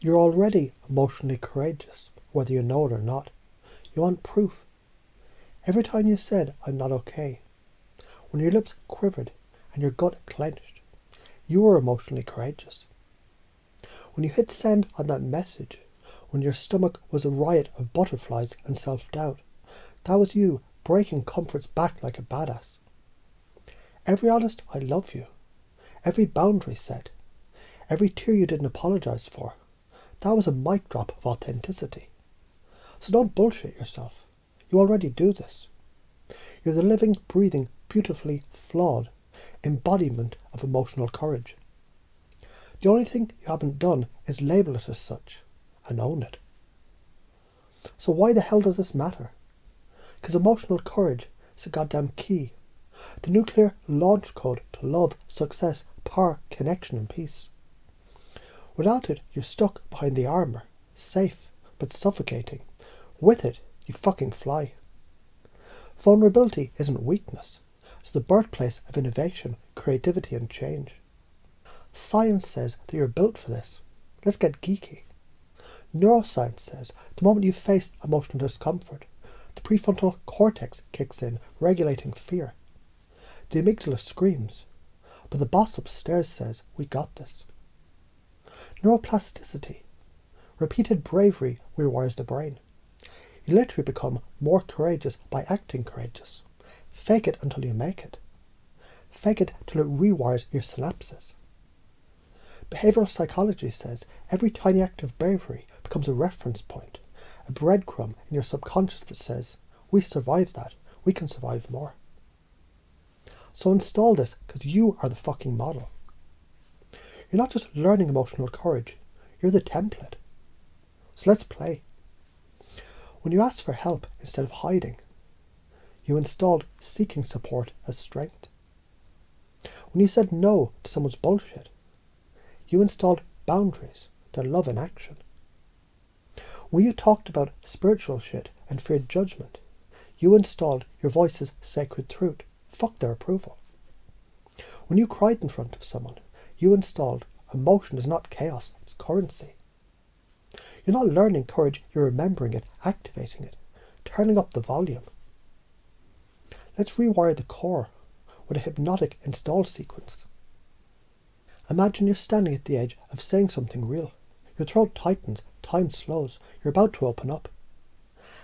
You're already emotionally courageous, whether you know it or not. You want proof. Every time you said, "I'm not okay," when your lips quivered and your gut clenched, you were emotionally courageous. When you hit send on that message, when your stomach was a riot of butterflies and self-doubt, that was you breaking comfort's back like a badass. Every honest "I love you," every boundary set, every tear you didn't apologise for, that was a mic drop of authenticity. So don't bullshit yourself. You already do this. You're the living, breathing, beautifully flawed embodiment of emotional courage. The only thing you haven't done is label it as such and own it. So why the hell does this matter? Because emotional courage is a goddamn key. The nuclear launch code to love, success, power, connection and peace. Without it, you're stuck behind the armour, safe but suffocating. With it, you fucking fly. Vulnerability isn't weakness. It's the birthplace of innovation, creativity and change. Science says that you're built for this. Let's get geeky. Neuroscience says the moment you face emotional discomfort, the prefrontal cortex kicks in, regulating fear. The amygdala screams, but the boss upstairs says, "We got this." Neuroplasticity. Repeated bravery rewires the brain. You literally become more courageous by acting courageous. Fake it until you make it. Fake it till it rewires your synapses. Behavioural psychology says every tiny act of bravery becomes a reference point, a breadcrumb in your subconscious that says, "We survived that, we can survive more." So install this because you are the fucking model. You're not just learning emotional courage, you're the template. So let's play. When you asked for help instead of hiding, you installed seeking support as strength. When you said no to someone's bullshit, you installed boundaries, their love in action. When you talked about spiritual shit and feared judgment, you installed your voice's sacred truth. Fuck their approval. When you cried in front of someone, you installed emotion is not chaos, it's currency. You're not learning courage, you're remembering it, activating it, turning up the volume. Let's rewire the core with a hypnotic install sequence. Imagine you're standing at the edge of saying something real. Your throat tightens, time slows, you're about to open up.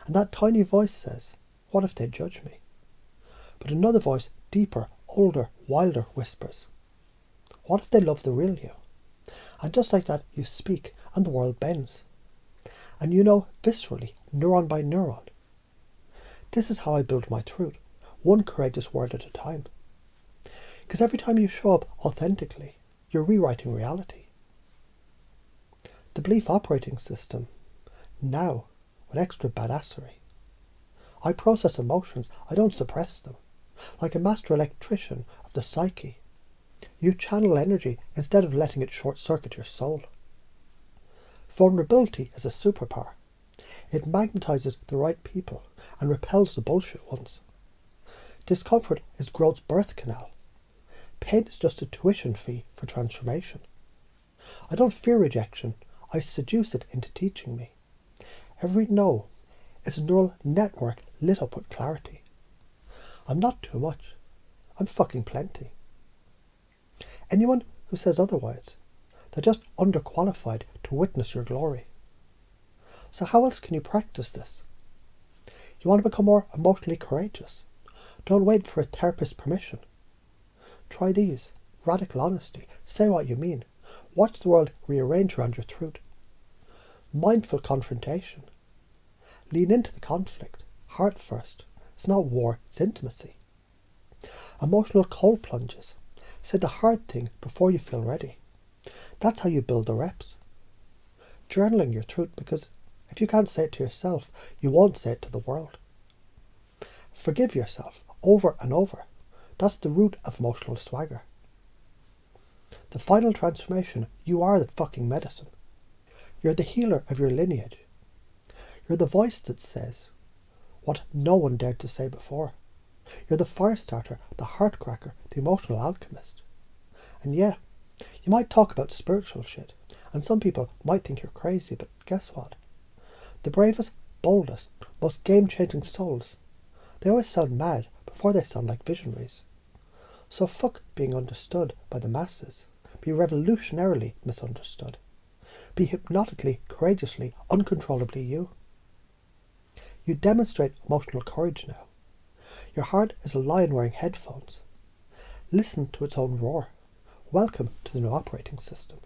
And that tiny voice says, "What if they judge me?" But another voice, deeper, older, wilder, whispers, "What if they love the real you?" And just like that, you speak, and the world bends. And you know viscerally, neuron by neuron. This is how I build my truth, one courageous word at a time. Because every time you show up authentically, you're rewriting reality. The belief operating system, now with extra badassery. I process emotions, I don't suppress them. Like a master electrician of the psyche, you channel energy instead of letting it short-circuit your soul. Vulnerability is a superpower. It magnetizes the right people and repels the bullshit ones. Discomfort is growth's birth canal. Pain is just a tuition fee for transformation. I don't fear rejection, I seduce it into teaching me. Every no is a neural network lit up with clarity. I'm not too much, I'm fucking plenty. Anyone who says otherwise, they're just underqualified to witness your glory. So how else can you practice this? You want to become more emotionally courageous? Don't wait for a therapist's permission. Try these. Radical honesty. Say what you mean. Watch the world rearrange around your truth. Mindful confrontation. Lean into the conflict. Heart first. It's not war, it's intimacy. Emotional cold plunges. Say the hard thing before you feel ready. That's how you build the reps. Journaling your truth, because if you can't say it to yourself, you won't say it to the world. Forgive yourself over and over. That's the root of emotional swagger. The final transformation, you are the fucking medicine. You're the healer of your lineage. You're the voice that says what no one dared to say before. You're the fire starter, the heart cracker, the emotional alchemist. And yeah, you might talk about spiritual shit, And some people might think you're crazy, but guess what? The bravest, boldest, most game-changing souls, they always sound mad before they sound like visionaries. So fuck being understood by the masses. Be revolutionarily misunderstood. Be hypnotically, courageously, uncontrollably you. You demonstrate emotional courage now. Your heart is a lion wearing headphones. Listen to its own roar. Welcome to the new operating system.